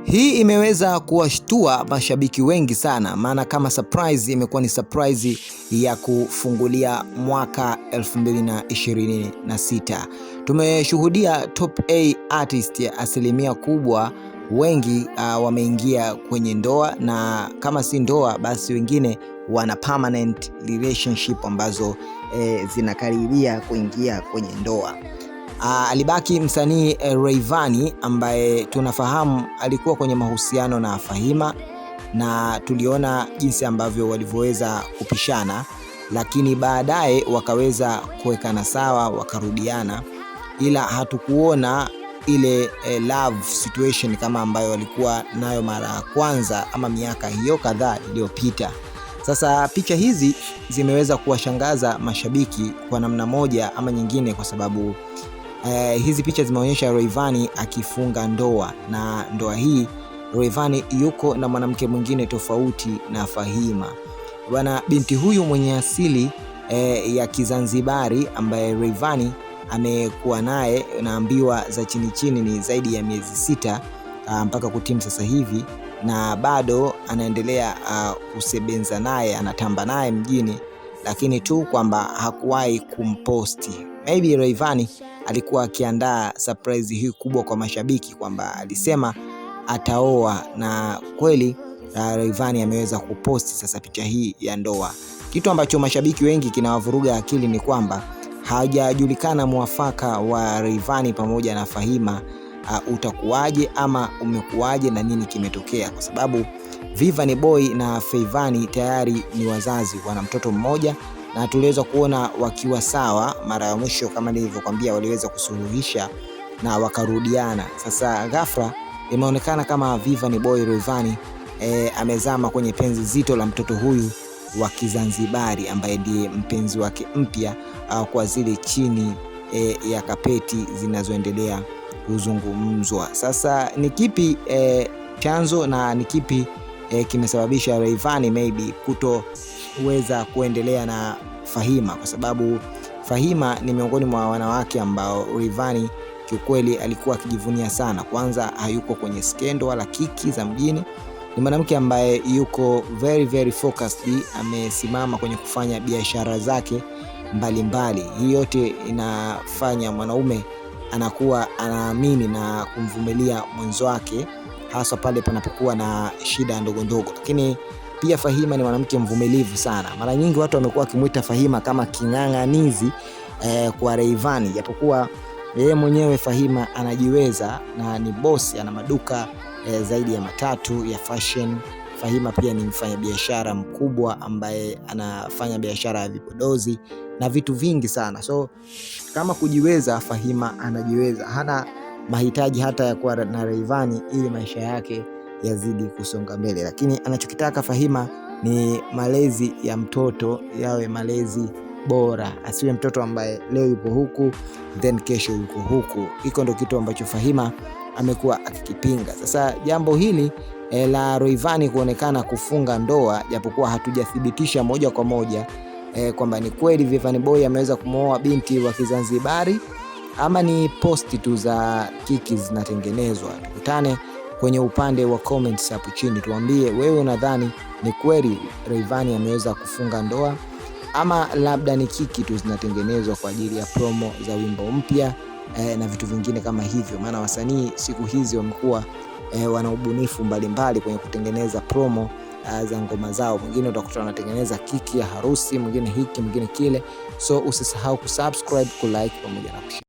Hii imeweza kuwashtua mashabiki wengi sana, maana kama surprise imekuwa ni surprise ya kufungulia mwaka 2026. Tumeshuhudia top A artist ya asilimia kubwa wengi wameingia kwenye ndoa, na kama si ndoa basi wengine wana permanent relationship ambazo zinakaribia kuingia kwenye ndoa. Alibaki msanii Rayvanny ambaye tunafahamu alikuwa kwenye mahusiano na Fahima, na tuliona jinsi ambavyo walivyoweza kupishana, lakini baadaye wakaweza kuwekana sawa, wakarudiana, ila hatukuona ile love situation kama ambayo walikuwa nayo mara ya kwanza ama miaka hiyo kadhaa iliyopita. Sasa picha hizi zimeweza kuwashangaza mashabiki kwa namna moja ama nyingine, kwa sababu hizi picha zimeonyesha Rayvanny akifunga ndoa, na ndoa hii Rayvanny yuko na mwanamke mwingine tofauti na Fahima. Bwana, binti huyu mwenye asili ya Kizanzibari ambaye Rayvanny amekuwa naye, naambiwa za chini chini ni zaidi ya miezi 6 mpaka kutimu sasa hivi, na bado anaendelea kusebenza naye, anatamba naye mjini, lakini tu kwamba hakuwahi kumposti. Maybe Rayvanny alikuwa akiandaa surprise hii kubwa kwa mashabiki, kwamba alisema ataoa, na kweli Rayvanny ameweza kuposti sasa picha hii ya ndoa. Kitu ambacho mashabiki wengi kinawavuruga akili ni kwamba hajajulikana mwafaka wa Rayvanny pamoja na Fahima utakuwaje ama umekuwaje na nini kimetokea, kwa sababu Vanny Boy na Rayvanny tayari ni wazazi, wana mtoto mmoja, na tuliweza kuona wakiwa sawa mara ya mwisho, kama nilivyokuambia, waliweza kusuluhisha na wakarudiana. Sasa ghafla imeonekana kama Vanny Boy Rayvanny amezama kwenye penzi zito la mtoto huyu wa Kizanzibari ambaye ndiye mpenzi wake mpya kwa zile chini ya kapeti zinazoendelea kuzungumzwa. Sasa ni kipi chanzo na ni kipi kimesababisha Rayvanny maybe kutoweza kuendelea na Fahima? Kwa sababu Fahima ni miongoni mwa wanawake ambao Rayvanny kiukweli alikuwa akijivunia sana. Kwanza hayuko kwenye skendo wala kiki za mjini, ni mwanamke ambaye yuko very focused, amesimama kwenye kufanya biashara zake mbalimbali. Hii yote inafanya mwanaume anakuwa anaamini na kumvumilia mwenzo wake, hasa pale panapokuwa na shida ndogo ndogo. Lakini pia Fahima ni mwanamke mvumilivu sana. Mara nyingi watu wamekuwa wakimuita Fahima kama king'ang'anizi kwa Rayvanny, japokuwa yeye mwenyewe Fahima anajiweza na ni boss, ana maduka zaidi ya 3 ya fashion. Fahima pia ni mfanyabiashara mkubwa ambaye anafanya biashara ya vipodozi na vitu vingi sana. So kama kujiweza, Fahima anajiweza, hana mahitaji hata ya kuwa na Rayvanny ili maisha yake yazidi kusonga mbele. Lakini anachokitaka Fahima ni malezi ya mtoto yawe malezi bora, asiwe mtoto ambaye leo yupo huku then kesho yuko huku. Hiko ndo kitu ambacho Fahima amekuwa akikipinga. Sasa jambo hili la Rayvanny kuonekana kufunga ndoa, japokuwa hatujathibitisha moja kwa moja kwamba ni kweli Vanny Boy ameweza kumooa binti wa Kizanzibari ama ni posti tu za kiki zinatengenezwa. Tukutane kwenye upande wa comments hapo chini, tuambie wewe unadhani ni kweli Rayvanny ameweza kufunga ndoa ama labda ni kiki tu zinatengenezwa kwa ajili ya promo za wimbo mpya na vitu vingine kama hivyo. Maana wasanii siku hizi wamekuwa wana ubunifu mbalimbali kwenye kutengeneza promo za ngoma zao. Mwingine utakuta anatengeneza kiki ya harusi, mwingine hiki, mwingine kile. So usisahau kusubscribe, kulike pamoja na kushare.